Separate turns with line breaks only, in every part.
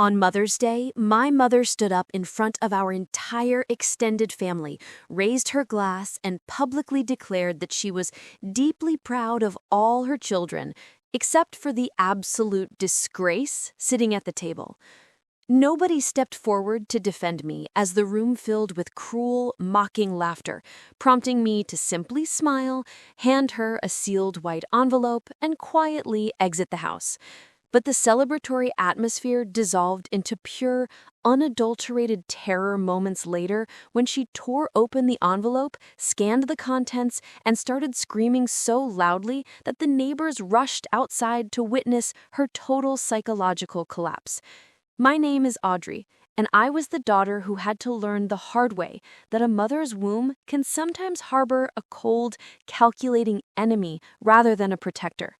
On Mother's Day, my mother stood up in front of our entire extended family, raised her glass, and publicly declared that she was deeply proud of all her children, except for the absolute disgrace sitting at the table. Nobody stepped forward to defend me as the room filled with cruel, mocking laughter, prompting me to simply smile, hand her a sealed white envelope, and quietly exit the house. But the celebratory atmosphere dissolved into pure, unadulterated terror moments later when she tore open the envelope, scanned the contents, and started screaming so loudly that the neighbors rushed outside to witness her total psychological collapse. My name is Audrey, and I was the daughter who had to learn the hard way that a mother's womb can sometimes harbor a cold, calculating enemy rather than a protector.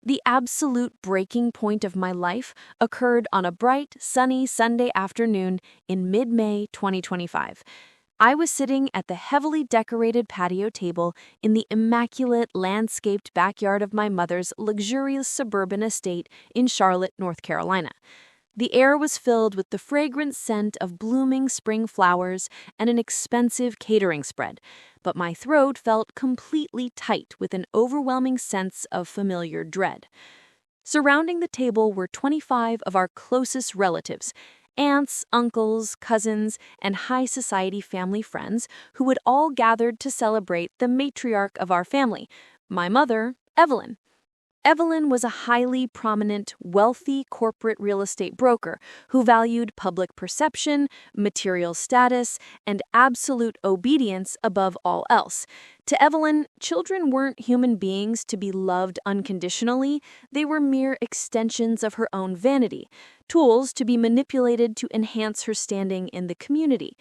The absolute breaking point of my life occurred on a bright, sunny Sunday afternoon in mid-May 2025. I was sitting at the heavily decorated patio table in the immaculate landscaped backyard of my mother's luxurious suburban estate in Charlotte, North Carolina. The air was filled with the fragrant scent of blooming spring flowers and an expensive catering spread, but my throat felt completely tight with an overwhelming sense of familiar dread. Surrounding the table were 25 of our closest relatives, aunts, uncles, cousins, and high society family friends who had all gathered to celebrate the matriarch of our family, my mother, Evelyn. Evelyn was a highly prominent, wealthy corporate real estate broker who valued public perception, material status, and absolute obedience above all else. To Evelyn, children weren't human beings to be loved unconditionally, they were mere extensions of her own vanity, tools to be manipulated to enhance her standing in the community.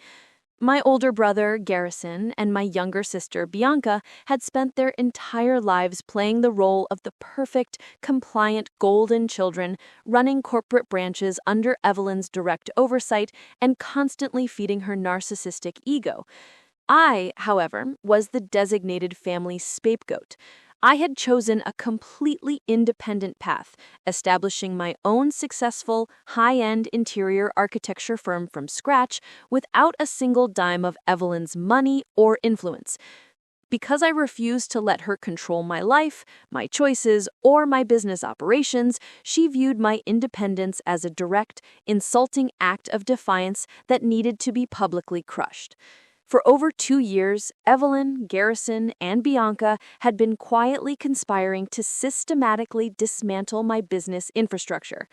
My older brother, Garrison, and my younger sister, Bianca, had spent their entire lives playing the role of the perfect, compliant golden children, running corporate branches under Evelyn's direct oversight and constantly feeding her narcissistic ego. I, however, was the designated family scapegoat. I had chosen a completely independent path, establishing my own successful, high-end interior architecture firm from scratch without a single dime of Evelyn's money or influence. Because I refused to let her control my life, my choices, or my business operations, she viewed my independence as a direct, insulting act of defiance that needed to be publicly crushed. For over 2 years, Evelyn, Garrison, and Bianca had been quietly conspiring to systematically dismantle my business infrastructure.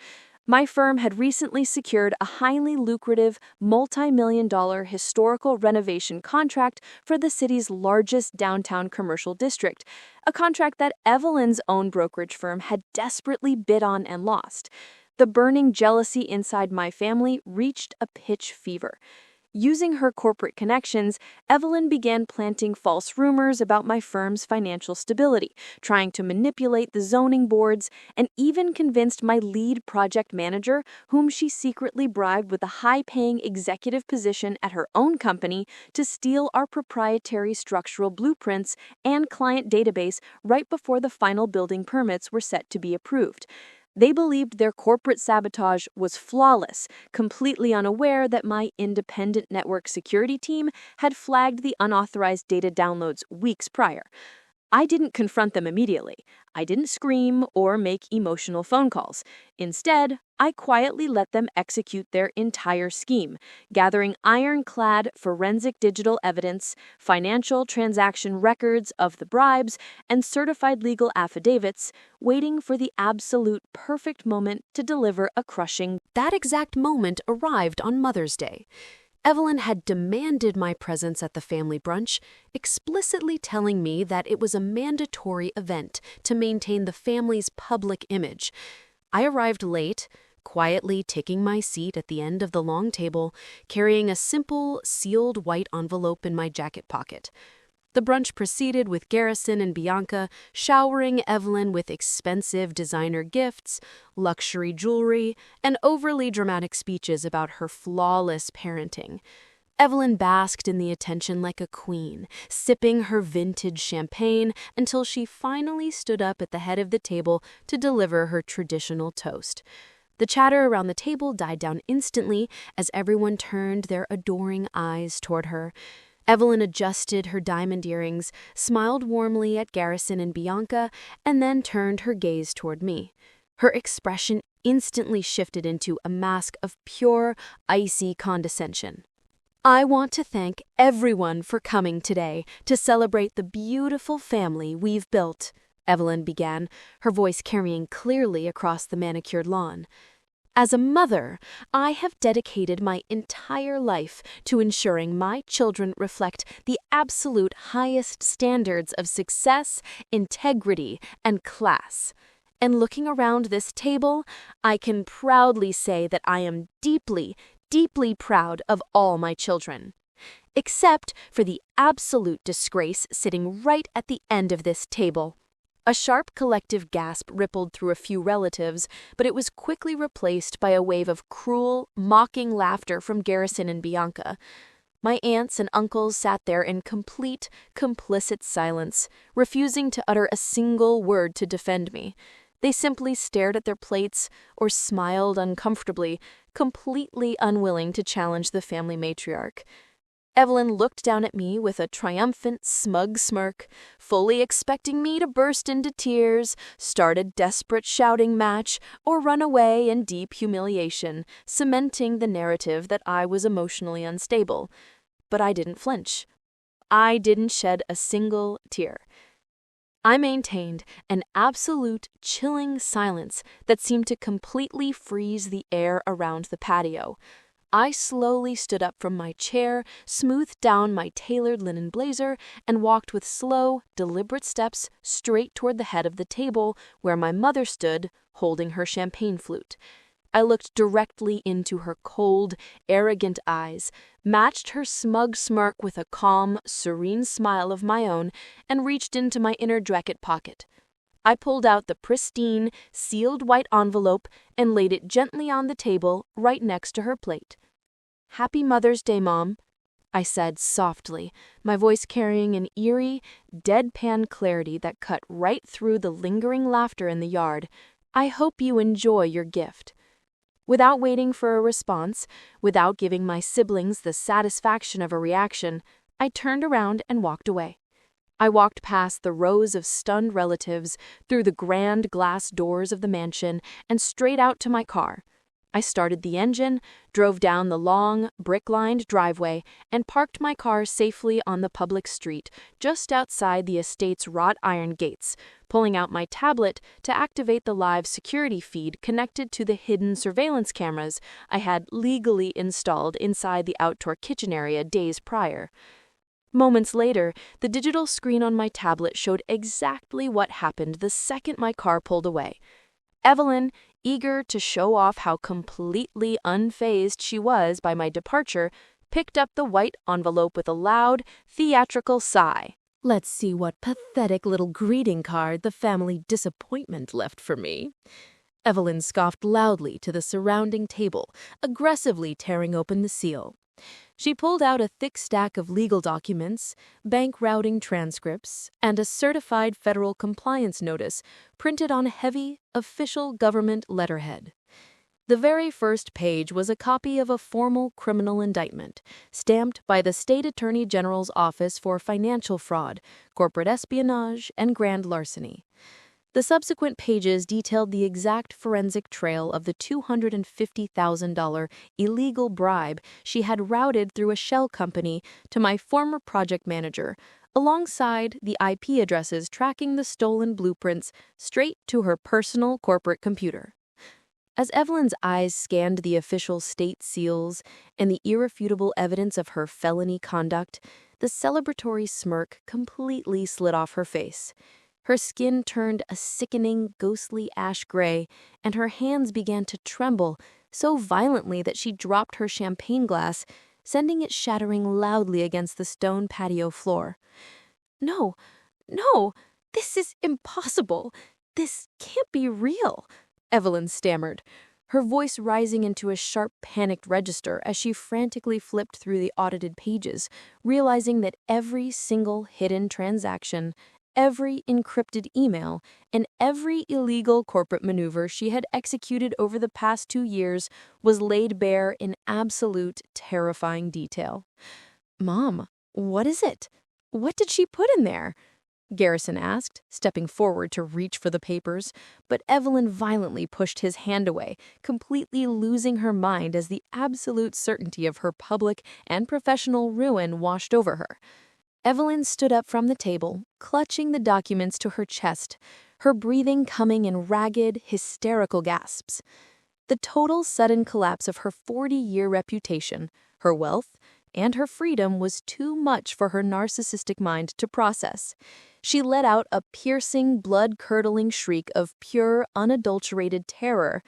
My firm had recently secured a highly lucrative, multi-million-dollar historical renovation contract for the city's largest downtown commercial district, a contract that Evelyn's own brokerage firm had desperately bid on and lost. The burning jealousy inside my family reached a pitch fever. Using her corporate connections, Evelyn began planting false rumors about my firm's financial stability, trying to manipulate the zoning boards, and even convinced my lead project manager, whom she secretly bribed with a high-paying executive position at her own company, to steal our proprietary structural blueprints and client database right before the final building permits were set to be approved. They believed their corporate sabotage was flawless, completely unaware that my independent network security team had flagged the unauthorized data downloads weeks prior. I didn't confront them immediately. I didn't scream or make emotional phone calls. Instead, I quietly let them execute their entire scheme, gathering ironclad forensic digital evidence, financial transaction records of the bribes, and certified legal affidavits, waiting for the absolute perfect moment to deliver a crushing. That exact moment arrived on Mother's Day. Evelyn had demanded my presence at the family brunch, explicitly telling me that it was a mandatory event to maintain the family's public image. I arrived late, quietly taking my seat at the end of the long table, carrying a simple, sealed white envelope in my jacket pocket. The brunch proceeded with Garrison and Bianca showering Evelyn with expensive designer gifts, luxury jewelry, and overly dramatic speeches about her flawless parenting. Evelyn basked in the attention like a queen, sipping her vintage champagne until she finally stood up at the head of the table to deliver her traditional toast. The chatter around the table died down instantly as everyone turned their adoring eyes toward her. Evelyn adjusted her diamond earrings, smiled warmly at Garrison and Bianca, and then turned her gaze toward me. Her expression instantly shifted into a mask of pure, icy condescension. I want to thank everyone for coming today to celebrate the beautiful family we've built, Evelyn began, her voice carrying clearly across the manicured lawn. As a mother, I have dedicated my entire life to ensuring my children reflect the absolute highest standards of success, integrity, and class. And looking around this table, I can proudly say that I am deeply, deeply proud of all my children. Except for the absolute disgrace sitting right at the end of this table. A sharp collective gasp rippled through a few relatives, but it was quickly replaced by a wave of cruel, mocking laughter from Garrison and Bianca. My aunts and uncles sat there in complete, complicit silence, refusing to utter a single word to defend me. They simply stared at their plates or smiled uncomfortably, completely unwilling to challenge the family matriarch. Evelyn looked down at me with a triumphant, smug smirk, fully expecting me to burst into tears, start a desperate shouting match, or run away in deep humiliation, cementing the narrative that I was emotionally unstable. But I didn't flinch. I didn't shed a single tear. I maintained an absolute, chilling silence that seemed to completely freeze the air around the patio. I slowly stood up from my chair, smoothed down my tailored linen blazer, and walked with slow, deliberate steps straight toward the head of the table where my mother stood, holding her champagne flute. I looked directly into her cold, arrogant eyes, matched her smug smirk with a calm, serene smile of my own, and reached into my inner jacket pocket. I pulled out the pristine, sealed white envelope and laid it gently on the table right next to her plate. "Happy Mother's Day, Mom," I said softly, my voice carrying an eerie, deadpan clarity that cut right through the lingering laughter in the yard. "I hope you enjoy your gift." Without waiting for a response, without giving my siblings the satisfaction of a reaction, I turned around and walked away. I walked past the rows of stunned relatives, through the grand glass doors of the mansion, and straight out to my car. I started the engine, drove down the long, brick-lined driveway, and parked my car safely on the public street, just outside the estate's wrought iron gates, pulling out my tablet to activate the live security feed connected to the hidden surveillance cameras I had legally installed inside the outdoor kitchen area days prior. Moments later, the digital screen on my tablet showed exactly what happened the second my car pulled away. Evelyn, eager to show off how completely unfazed she was by my departure, picked up the white envelope with a loud, theatrical sigh. "Let's see what pathetic little greeting card the family disappointment left for me." Evelyn scoffed loudly to the surrounding table, aggressively tearing open the seal. She pulled out a thick stack of legal documents, bank routing transcripts, and a certified federal compliance notice printed on a heavy, official government letterhead. The very first page was a copy of a formal criminal indictment, stamped by the State Attorney General's Office for Financial Fraud, Corporate Espionage, and Grand Larceny. The subsequent pages detailed the exact forensic trail of the $250,000 illegal bribe she had routed through a shell company to my former project manager, alongside the IP addresses tracking the stolen blueprints straight to her personal corporate computer. As Evelyn's eyes scanned the official state seals and the irrefutable evidence of her felony conduct, the celebratory smirk completely slid off her face. Her skin turned a sickening, ghostly ash gray, and her hands began to tremble so violently that she dropped her champagne glass, sending it shattering loudly against the stone patio floor. "No, no, this is impossible. This can't be real," Evelyn stammered, her voice rising into a sharp, panicked register as she frantically flipped through the audited pages, realizing that every single hidden transaction, every encrypted email, and every illegal corporate maneuver she had executed over the past 2 years was laid bare in absolute terrifying detail. "Mom, what is it? What did she put in there?" Garrison asked, stepping forward to reach for the papers, but Evelyn violently pushed his hand away, completely losing her mind as the absolute certainty of her public and professional ruin washed over her. Evelyn stood up from the table, clutching the documents to her chest, her breathing coming in ragged, hysterical gasps. The total sudden collapse of her 40-year reputation, her wealth, and her freedom was too much for her narcissistic mind to process. She let out a piercing, blood-curdling shriek of pure, unadulterated terror,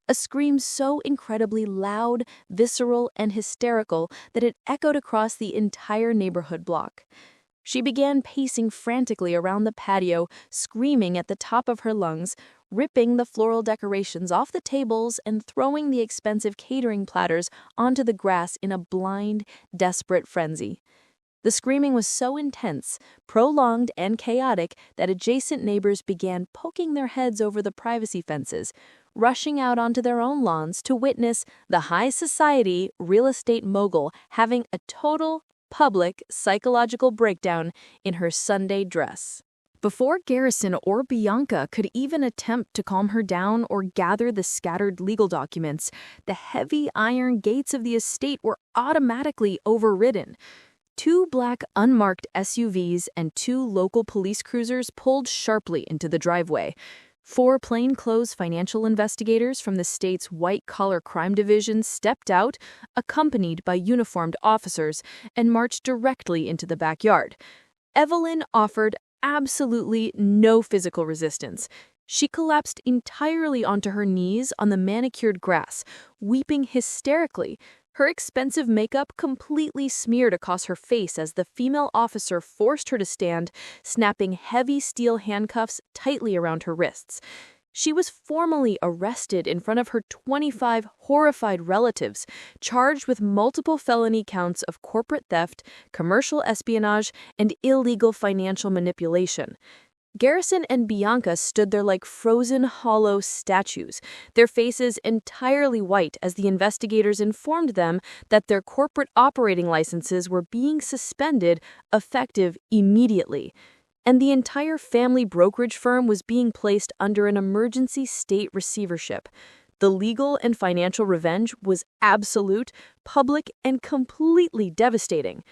a scream so incredibly loud, visceral, and hysterical that it echoed across the entire neighborhood block. She began pacing frantically around the patio, screaming at the top of her lungs, ripping the floral decorations off the tables and throwing the expensive catering platters onto the grass in a blind, desperate frenzy. The screaming was so intense, prolonged, and chaotic that adjacent neighbors began poking their heads over the privacy fences, rushing out onto their own lawns to witness the high society real estate mogul having a total, public, psychological breakdown in her Sunday dress. Before Garrison or Bianca could even attempt to calm her down or gather the scattered legal documents, the heavy iron gates of the estate were automatically overridden. 2 black unmarked SUVs and 2 local police cruisers pulled sharply into the driveway. 4 plainclothes financial investigators from the state's white-collar crime division stepped out, accompanied by uniformed officers, and marched directly into the backyard. Evelyn offered absolutely no physical resistance. She collapsed entirely onto her knees on the manicured grass, weeping hysterically, her expensive makeup completely smeared across her face as the female officer forced her to stand, snapping heavy steel handcuffs tightly around her wrists. She was formally arrested in front of her 25 horrified relatives, charged with multiple felony counts of corporate theft, commercial espionage, and illegal financial manipulation. Garrison and Bianca stood there like frozen, hollow statues, their faces entirely white as the investigators informed them that their corporate operating licenses were being suspended, effective immediately. And the entire family brokerage firm was being placed under an emergency state receivership. The legal and financial revenge was absolute, public, and completely devastating.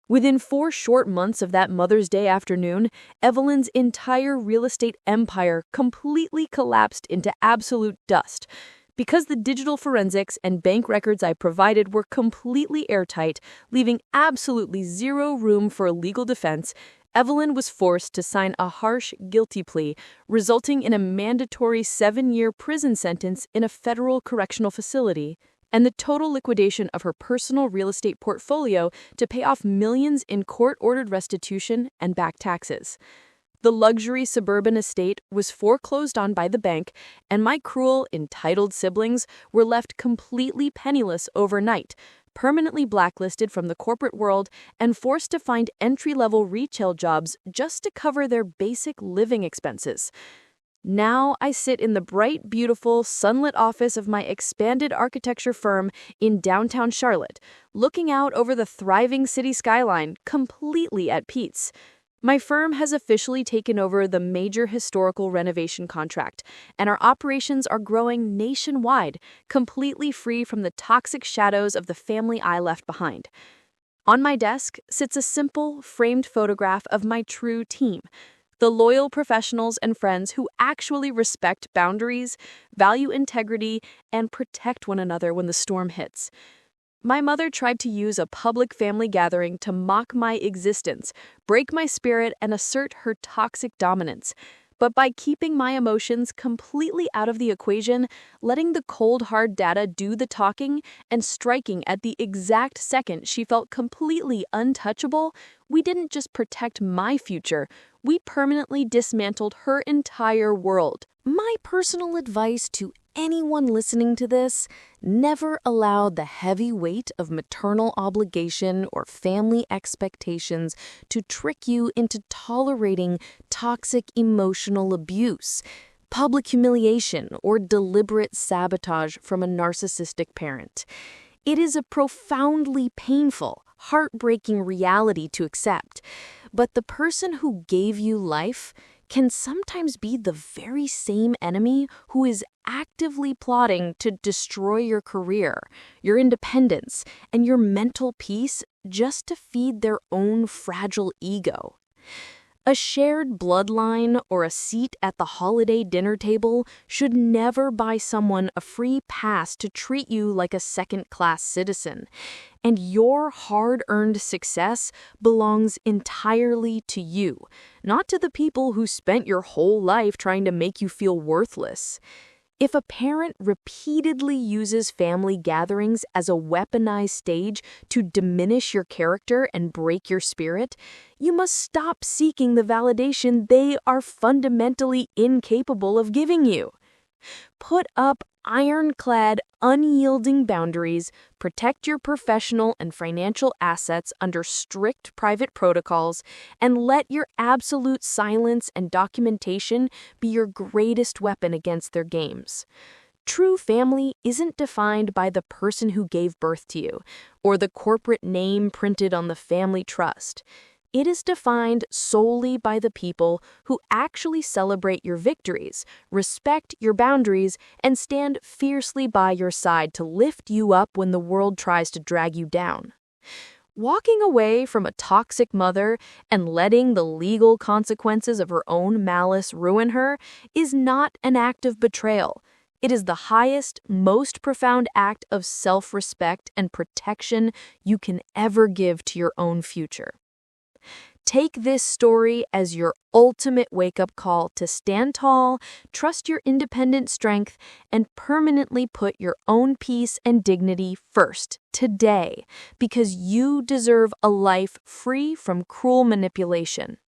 Within 4 short months of that Mother's Day afternoon, Evelyn's entire real estate empire completely collapsed into absolute dust. Because the digital forensics and bank records I provided were completely airtight, leaving absolutely zero room for a legal defense, Evelyn was forced to sign a harsh, guilty plea, resulting in a mandatory 7-year prison sentence in a federal correctional facility, and the total liquidation of her personal real estate portfolio to pay off millions in court-ordered restitution and back taxes. The luxury suburban estate was foreclosed on by the bank, and my cruel, entitled siblings were left completely penniless overnight, permanently blacklisted from the corporate world and forced to find entry-level retail jobs just to cover their basic living expenses. Now I sit in the bright, beautiful, sunlit office of my expanded architecture firm in downtown Charlotte, looking out over the thriving city skyline, completely at peace. My firm has officially taken over the major historical renovation contract, and our operations are growing nationwide, completely free from the toxic shadows of the family I left behind. On my desk sits a simple, framed photograph of my true team, the loyal professionals and friends who actually respect boundaries, value integrity, and protect one another when the storm hits. My mother tried to use a public family gathering to mock my existence, break my spirit, and assert her toxic dominance. But by keeping my emotions completely out of the equation, letting the cold, hard data do the talking, and striking at the exact second she felt completely untouchable, we didn't just protect my future, we permanently dismantled her entire world. My personal advice to anyone listening to this, never allow the heavy weight of maternal obligation or family expectations to trick you into tolerating toxic emotional abuse, public humiliation, or deliberate sabotage from a narcissistic parent. It is a profoundly painful, heartbreaking reality to accept, but the person who gave you life can sometimes be the very same enemy who is actively plotting to destroy your career, your independence, and your mental peace just to feed their own fragile ego. A shared bloodline or a seat at the holiday dinner table should never buy someone a free pass to treat you like a second-class citizen. And your hard-earned success belongs entirely to you, not to the people who spent your whole life trying to make you feel worthless. If a parent repeatedly uses family gatherings as a weaponized stage to diminish your character and break your spirit, you must stop seeking the validation they are fundamentally incapable of giving you. Put up ironclad, unyielding boundaries, protect your professional and financial assets under strict private protocols, and let your absolute silence and documentation be your greatest weapon against their games. True family isn't defined by the person who gave birth to you or the corporate name printed on the family trust. It is defined solely by the people who actually celebrate your victories, respect your boundaries, and stand fiercely by your side to lift you up when the world tries to drag you down. Walking away from a toxic mother and letting the legal consequences of her own malice ruin her is not an act of betrayal. It is the highest, most profound act of self-respect and protection you can ever give to your own future. Take this story as your ultimate wake-up call to stand tall, trust your independent strength, and permanently put your own peace and dignity first today, because you deserve a life free from cruel manipulation.